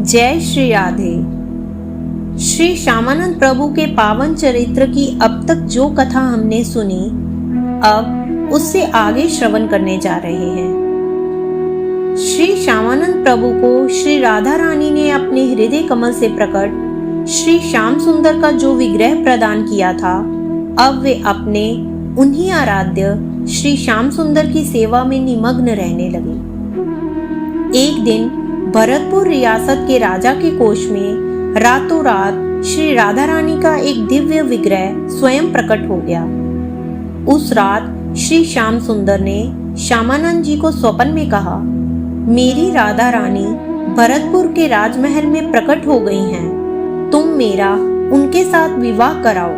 जय श्री राधे। श्री श्यामानंद प्रभु के पावन चरित्र की अब तक जो कथा हमने सुनी, अब उससे आगे श्रवण करने जा रहे हैं। श्री श्यामानंद प्रभु को श्री राधा रानी ने अपने हृदय कमल से प्रकट श्री श्याम सुंदर का जो विग्रह प्रदान किया था, अब वे अपने उन्हीं आराध्य श्री श्याम सुंदर की सेवा में निमग्न रहने लगे। एक दिन भरतपुर रियासत के राजा के कोष में रातों रात श्री राधा रानी का एक दिव्य विग्रह स्वयं प्रकट हो गया। उस रात श्री श्याम सुंदर ने श्यामानंद जी को स्वप्न में कहा, मेरी राधा रानी भरतपुर के राजमहल में प्रकट हो गई हैं, तुम मेरा उनके साथ विवाह कराओ।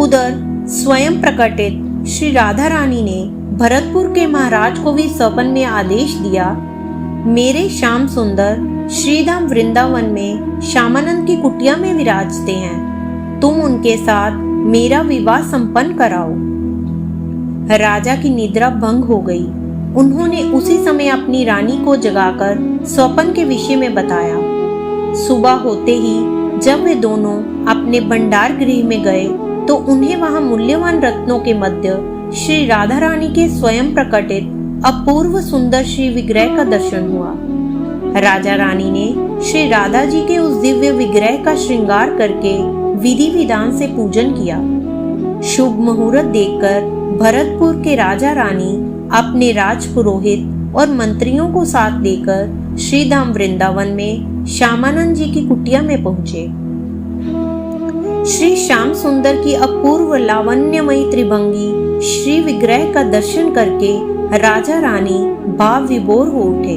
उधर स्वयं प्रकटित श्री राधा रानी ने भरतपुर के महाराज को भी स्वप्न में आदेश दिया, मेरे श्याम सुंदर श्रीधाम वृंदावन में श्यामानंद की कुटिया में विराजते हैं, तुम उनके साथ मेरा विवाह संपन्न कराओ। राजा की निद्रा भंग हो गई। उन्होंने उसी समय अपनी रानी को जगाकर स्वप्न के विषय में बताया। सुबह होते ही जब वे दोनों अपने भंडार गृह में गए तो उन्हें वहां मूल्यवान रत्नों के मध्य श्री राधा रानी के स्वयं प्रकटित अपूर्व सुंदर श्री विग्रह का दर्शन हुआ। राजा रानी ने श्री राधा जी के उस दिव्य विग्रह का श्रृंगार करके विधि विधान से पूजन किया। शुभ मुहूर्त देखकर भरतपुर के राजा रानी अपने राज पुरोहित और मंत्रियों को साथ लेकर श्रीधाम वृंदावन में श्यामानंद जी की कुटिया में पहुंचे। श्री श्याम सुंदर की अपूर्व लावण्यमयी त्रिभंगी श्री विग्रह का दर्शन करके राजा रानी भाव विभोर हो उठे।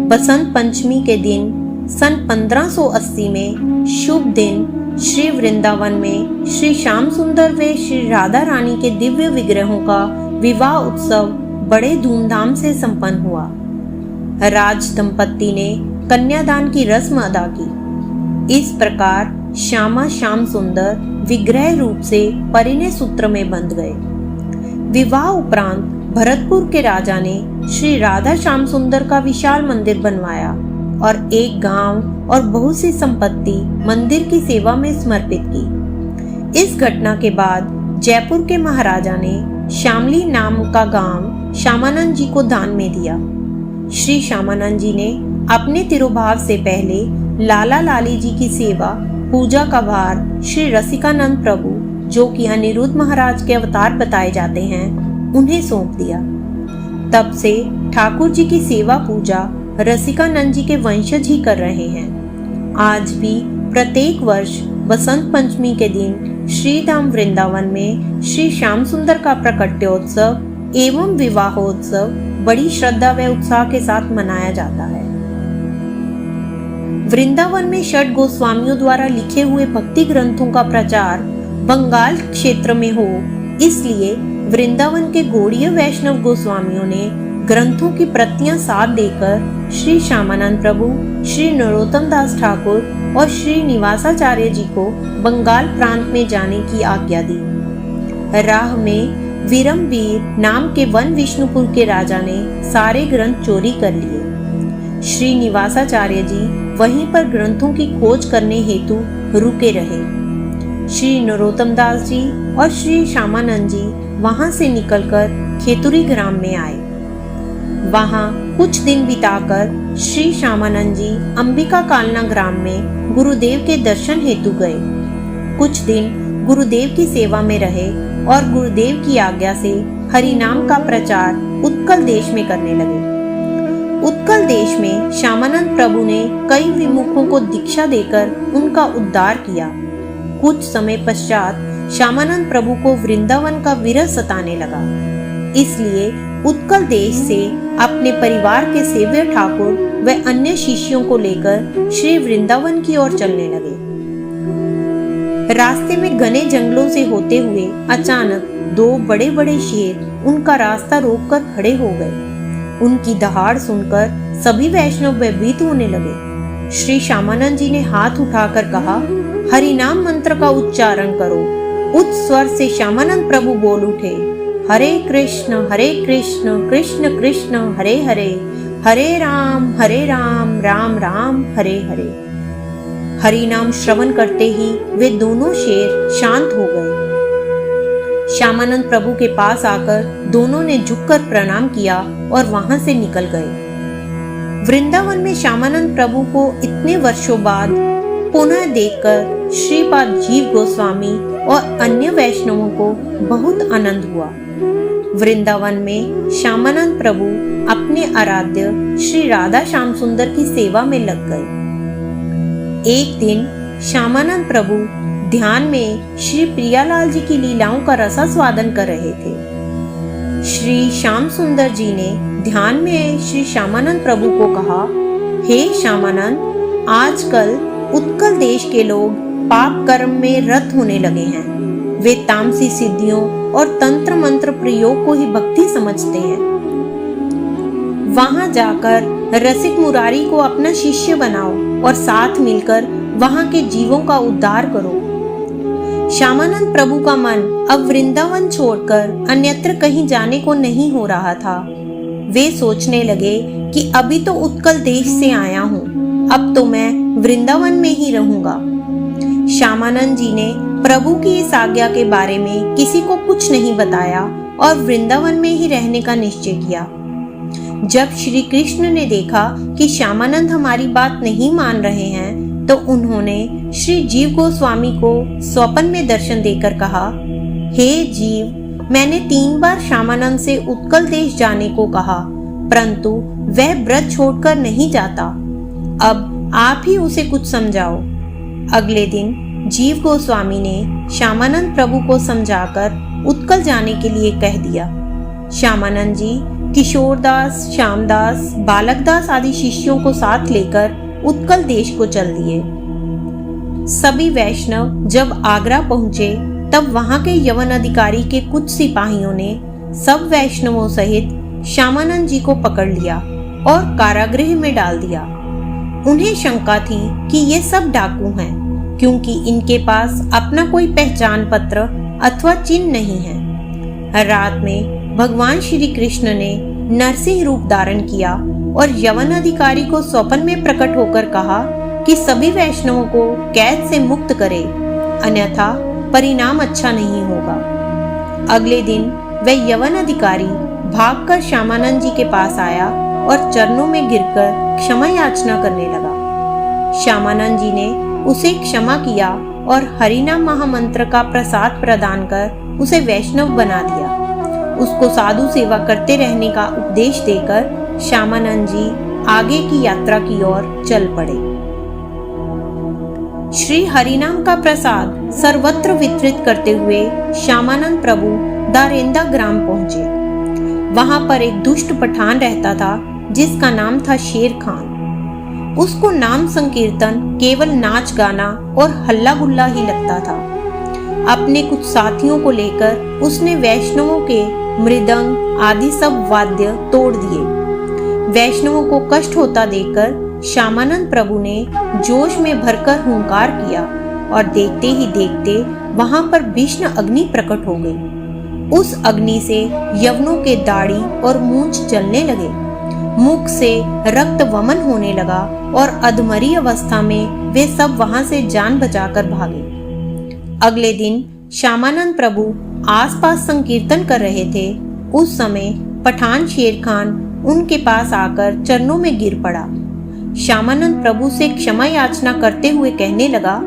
बसंत पंचमी के दिन सन 1580 में शुभ दिन श्री वृंदावन में श्री श्याम सुंदर व श्री राधा रानी के दिव्य विग्रहों का विवाह उत्सव बड़े धूमधाम से संपन्न हुआ। राज दंपत्ति ने कन्यादान की रस्म अदा की। इस प्रकार श्यामा श्याम सुंदर विग्रह रूप से परिणय सूत्र में बंध गए। विवाह उपरांत भरतपुर के राजा ने श्री राधा श्याम सुंदर का विशाल मंदिर बनवाया और एक गांव और बहुत सी संपत्ति मंदिर की सेवा में समर्पित की। इस घटना के बाद जयपुर के महाराजा ने श्यामली नाम का गांव श्यामानंद जी को दान में दिया। श्री श्यामानंद जी ने अपने तिरुभाव से पहले लाला लाली जी की सेवा पूजा का भार श्री रसिकानंद प्रभु, जो कि अनिरुद्ध महाराज के अवतार बताए जाते हैं, उन्हें सौंप दिया। तब से ठाकुर जी की सेवा पूजा रसिकानंद जी के वंशज ही कर रहे हैं। आज भी प्रत्येक वर्ष बसंत पंचमी के दिन श्रीधाम वृंदावन में श्री श्याम सुंदर का प्रकट्योत्सव एवं विवाहोत्सव बड़ी श्रद्धा व उत्साह के साथ मनाया जाता है। वृंदावन में षट गोस्वामियों द्वारा लिखे हुए भक्ति ग्रंथों का प्रचार बंगाल क्षेत्र में हो, इसलिए वृंदावन के गौड़ीय वैष्णव गोस्वामियों ने ग्रंथों की प्रतियां साथ देकर श्री श्यामानंद प्रभु, श्री नरोत्तम दास ठाकुर और श्री निवासाचार्य जी को बंगाल प्रांत में जाने की आज्ञा दी। राह में विरमवीर नाम के वन विष्णुपुर के राजा ने सारे ग्रंथ चोरी कर लिए। श्री निवासाचार्य जी वहीं पर ग्रंथों की खोज करने हेतु रुके रहे। श्री नरोत्तम दास जी और श्री श्यामानंद जी वहां से निकलकर खेतुरी ग्राम में आए। वहां कुछ दिन बिताकर श्री श्यामानंद जी अंबिका कालना ग्राम में गुरुदेव के दर्शन हेतु गए। कुछ दिन गुरुदेव की सेवा में रहे और गुरुदेव की आज्ञा से हरि नाम का प्रचार उत्कल देश में करने लगे। उत्कल देश में श्यामानंद प्रभु ने कई विमुखों को दीक्षा देकर उनका उद्धार किया। कुछ समय पश्चात श्यामानंद प्रभु को वृंदावन का विरह सताने लगा, इसलिए उत्कल देश से अपने परिवार के सेव्य ठाकुर व अन्य शिष्यों को लेकर श्री वृंदावन की ओर चलने लगे। रास्ते में घने जंगलों से होते हुए अचानक दो बड़े बड़े शेर उनका रास्ता रोककर खड़े हो गए। उनकी दहाड़ सुनकर सभी वैष्णव भयभीत होने लगे। श्री श्यामानंद जी ने हाथ उठाकर कहा, हरि नाम मंत्र का उच्चारण करो। उच्च स्वर से श्यामानंद प्रभु बोल उठे, हरे कृष्ण कृष्ण कृष्ण हरे हरे, हरे राम राम राम हरे हरे। हरि नाम श्रवण करते ही वे दोनों शेर शांत हो गए। श्यामानंद प्रभु के पास आकर दोनों ने झुककर प्रणाम किया और वहां से निकल गए। वृंदावन में श्यामानंद प्रभु को इतने वर्षों बाद पुनः देखकर श्रीपाद जीव गोस्वामी और अन्य वैष्णवों को बहुत आनंद हुआ। वृंदावन में श्यामानंद प्रभु अपने आराध्य श्री राधा श्याम सुंदर की सेवा में लग गए। एक दिन श्यामानंद प्रभु ध्यान में श्री प्रियालाल जी की लीलाओं का रसास्वादन कर रहे थे। श्री श्याम सुंदर जी ने ध्यान में श्री श्यामानंद प्रभु को कहा, हे श्यामानंद, आजकल उत्कल देश के लोग पाप कर्म में रत होने लगे हैं। वे तामसी सिद्धियों और तंत्र मंत्र प्रयोग को ही भक्ति समझते हैं। वहां जाकर रसिक मुरारी को अपना शिष्य बनाओ और साथ मिलकर वहां के जीवों का उद्धार करो। श्यामानंद प्रभु का मन अब वृंदावन छोड़कर अन्यत्र कहीं जाने को नहीं हो रहा था। वे सोचने लगे कि अभी तो उत्कल देश से आया हूँ, अब तो मैं वृंदावन में ही रहूंगा। श्यामानंद जी ने प्रभु की इस आज्ञा के बारे में किसी को कुछ नहीं बताया और वृंदावन में ही रहने का निश्चय किया। जब श्री कृष्ण ने देखा कि श्यामानंद हमारी बात नहीं मान रहे हैं, तो उन्होंने श्री जीव गोस्वामी को स्वप्न में दर्शन देकर कहा, हे जीव, मैंने 3 बार श्यामानंद से उत्कल देश जाने को कहा, परंतु वह व्रत छोड़कर नहीं जाता। अब आप ही उसे कुछ समझाओ। अगले दिन जीव गोस्वामी ने श्यामानंद प्रभु को समझाकर उत्कल जाने के लिए कह दिया। श्यामानंद जी किशोरदास, श्यामदास, बालकदास आदि शिष्यों को साथ लेकर उत्कल देश को चल दिए। सभी वैष्णव जब आगरा पहुंचे, तब वहां के यवन अधिकारी के कुछ सिपाहियों ने सब वैष्णवों सहित श्यामानंद जी को पकड़ लिया और कारागृह में डाल दिया। उन्हें शंका थी कि ये सब डाकू हैं, क्योंकि इनके पास अपना कोई पहचान पत्र अथवा चिन्ह नहीं है। रात में भगवान श्री कृष्ण ने नरसिंह रूप धारण किया और यवन अधिकारी को स्वप्न में प्रकट होकर कहा कि सभी वैष्णवों को कैद से मुक्त करे, अन्यथा परिणाम अच्छा नहीं होगा। अगले दिन वह यवन अधिकारी भागकर श्यामानंद जी के पास आया और चरणों में गिरकर क्षमा याचना करने लगा। श्यामानंद जी ने उसे क्षमा किया और हरिनाम महामंत्र का प्रसाद प्रदान कर उसे वैष्णव बना दिया। उसको साधु सेवा करते रहने का उपदेश देकर श्यामानंद जी आगे की यात्रा की ओर चल पड़े। श्री हरिनाम का प्रसाद सर्वत्र वितरित करते हुए श्यामानंद प्रभु दारेंदा ग्राम पहुंचे। वहां पर एक दुष्ट पठान रहता था जिसका नाम था शेर खान। उसको नाम संकीर्तन केवल नाच गाना और हल्ला गुल्ला ही लगता था। अपने कुछ साथियों को लेकर उसने वैष्णवों के मृदंग आदि सब वाद्य तोड़ दिए। वैष्णवों को कष्ट होता देखकर श्यामानंद प्रभु ने जोश में भरकर हुंकार किया और देखते ही देखते वहां पर भीषण अग्नि प्रकट हो गई। उस अग्नि से यवनों के दाढ़ी और मूंछ जलने लगे, मुख से रक्त वमन होने लगा और अधमरी अवस्था में वे सब वहां से जान बचाकर भागे। अगले दिन श्यामानंद प्रभु आसपास संकीर्तन कर रहे थे। उस समय पठान शेर खान उनके पास आकर चरणों में गिर पड़ा। श्यामानंद प्रभु से क्षमा याचना करते हुए कहने लगा,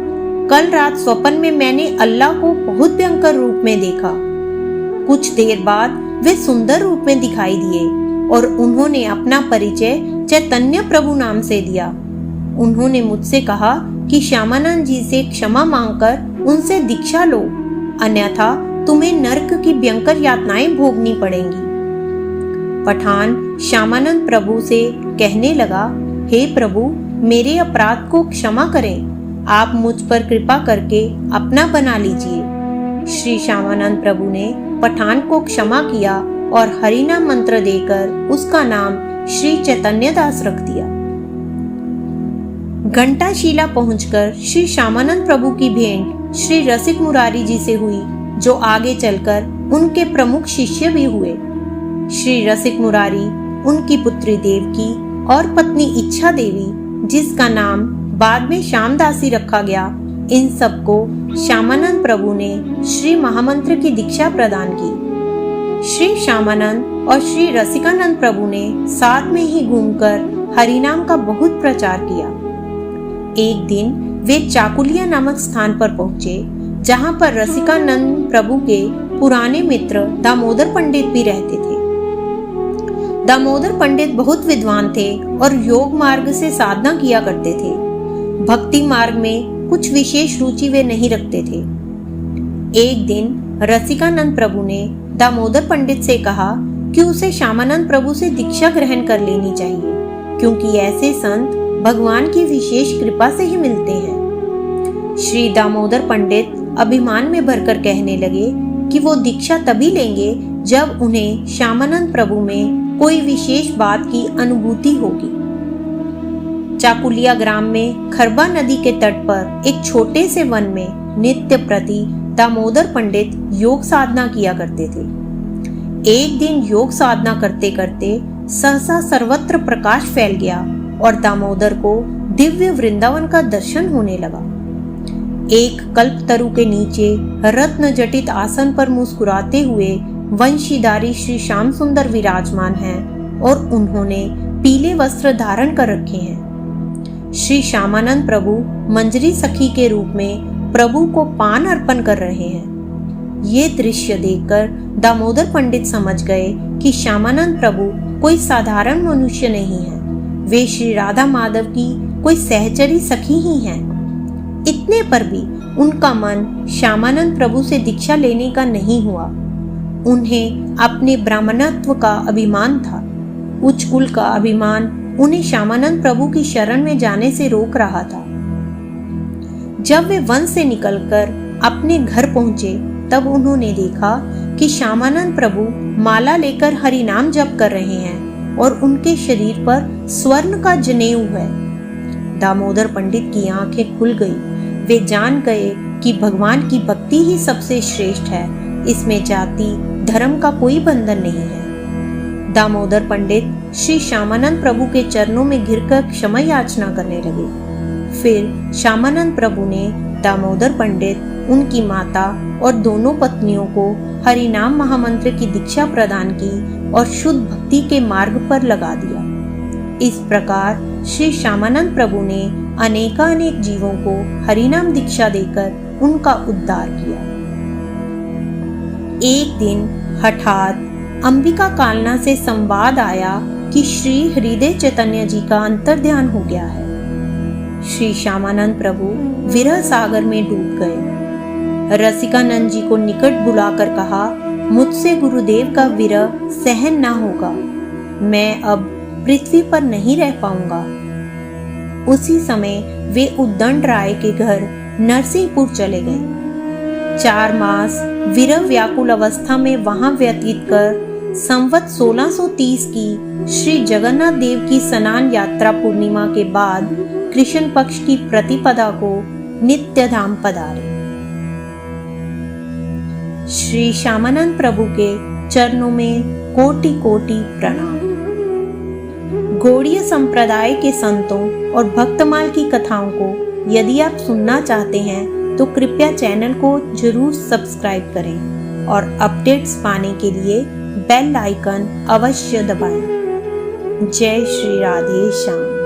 कल रात स्वप्न में मैंने अल्लाह को बहुत भयंकर रूप में देखा। कुछ देर बाद वे सुंदर रूप में दिखाई दिए और उन्होंने अपना परिचय चैतन्य प्रभु नाम से दिया। उन्होंने मुझसे कहा कि श्यामानंद जी से क्षमा मांगकर उनसे दीक्षा लो, अन्यथा तुम्हें नरक की भयंकर यातनाएं भोगनी पड़ेंगी। पठान श्यामानंद प्रभु से कहने लगा, हे प्रभु, मेरे अपराध को क्षमा करें, आप मुझ पर कृपा करके अपना बना लीजिए। श्री श्यामानंद प्रभु ने पठान को क्षमा किया और हरिनाम मंत्र देकर उसका नाम श्री चैतन्य दास रख दिया। घंटाशिला पहुंचकर श्री श्यामानंद प्रभु की भेंट श्री रसिक मुरारी जी से हुई, जो आगे चलकर उनके प्रमुख शिष्य भी हुए। श्री रसिक मुरारी उनकी पुत्री देवकी और पत्नी इच्छा देवी, जिसका नाम बाद में श्यामदासी रखा गया, इन सबको श्यामानंद प्रभु ने श्री महामंत्र की दीक्षा प्रदान की। श्री श्यामानंद और श्री रसिकानंद प्रभु ने साथ में ही घूमकर हरिनाम का बहुत प्रचार किया। एक दिन वे चाकुलिया नामक स्थान पर पहुंचे, जहां पर रसिकानंद प्रभु के पुराने मित्र दामोदर पंडित भी रहते थे। दामोदर पंडित बहुत विद्वान थे और योग मार्ग से साधना किया करते थे। भक्ति मार्ग में कुछ विशेष रुचि वे नहीं रखते थे। एक दिन रसिकानंद प्रभु ने दामोदर पंडित से कहा कि उसे श्यामानंद प्रभु से दीक्षा ग्रहण कर लेनी चाहिए, क्योंकि ऐसे संत भगवान की विशेष कृपा से ही मिलते हैं। श्री दामोदर पंडित अभिमान में भरकर कहने लगे कि वो दीक्षा तभी लेंगे जब उन्हें श्यामानंद प्रभु में कोई विशेष बात की अनुभूति होगी। चाकुलिया ग्राम में खरबा नदी के तट पर एक छोटे से वन में नित्य प्रति दामोदर पंडित योग साधना किया करते थे। एक दिन योग साधना करते करते सहसा सर्वत्र प्रकाश फैल गया और दामोदर को दिव्य वृंदावन का दर्शन होने लगा। एक कल्पतरु के नीचे रत्न जटित आसन पर मुस्कुराते हुए वंशीधारी श्री श्याम सुंदर विराजमान हैं और उन्होंने पीले वस्त्र धारण कर रखे हैं। श्री श्यामानंद प्रभु मंजरी सखी के रूप में प्रभु को पान अर्पण कर रहे हैं। ये दृश्य देखकर दामोदर पंडित समझ गए कि श्यामानंद प्रभु कोई साधारण मनुष्य नहीं है, वे श्री राधा माधव की कोई सहचरी सखी ही हैं। इतने पर भी उनका मन श्यामानंद प्रभु से दीक्षा लेने का नहीं हुआ। उन्हें अपने ब्राह्मणत्व का अभिमान था। उच्च कुल का अभिमान उन्हें श्यामानंद प्रभु की शरण में जाने से रोक रहा था। जब वे वन से निकलकर अपने घर पहुंचे, तब उन्होंने देखा कि श्यामानंद प्रभु माला लेकर हरिनाम जप कर रहे हैं और उनके शरीर पर स्वर्ण का जनेऊ है। दामोदर पंडित की आंखें खुल गई। वे जान गए कि भगवान की भक्ति ही सबसे श्रेष्ठ है, इसमें जाति धर्म का कोई बंधन नहीं है। दामोदर पंडित श्री श्यामानंद प्रभु के चरणों में घिरकर क्षमा याचना करने लगे। फिर श्यामानंद प्रभु ने दामोदर पंडित, उनकी माता और दोनों पत्नियों को हरिनाम महामंत्र की दीक्षा प्रदान की और शुद्ध भक्ति के मार्ग पर लगा दिया। इस प्रकार श्री श्यामानंद प्रभु ने अनेकानेक जीवों को हरिनाम दीक्षा देकर उनका उद्धार किया। एक दिन हठात अंबिका कालना से संवाद आया कि श्री हृदय चैतन्य जी का अंतर्ध्यान हो गया है। श्री श्यामानंद प्रभु विरह सागर में डूब गए। रसिकानंद जी को निकट बुलाकर कहा, मुझसे गुरुदेव का विरह सहन ना होगा, मैं अब पृथ्वी पर नहीं रह पाऊंगा। उसी समय वे उद्दंड राय के घर नरसिंहपुर चले गए। 4 मास विरह व्याकुल अवस्था में वहां व्यतीत कर संवत 1630 की श्री जगन्नाथ देव की स्नान यात्रा पूर्णिमा के बाद कृष्ण पक्ष की प्रतिपदा को नित्य धाम पधारे। श्री श्यामानंद प्रभु के चरणों में कोटि कोटि प्रणाम। गौड़ीय संप्रदाय के संतों और भक्तमाल की कथाओं को यदि आप सुनना चाहते हैं तो कृपया चैनल को जरूर सब्सक्राइब करें और अपडेट्स पाने के लिए बेल आइकन अवश्य दबाएं। जय श्री राधे श्याम।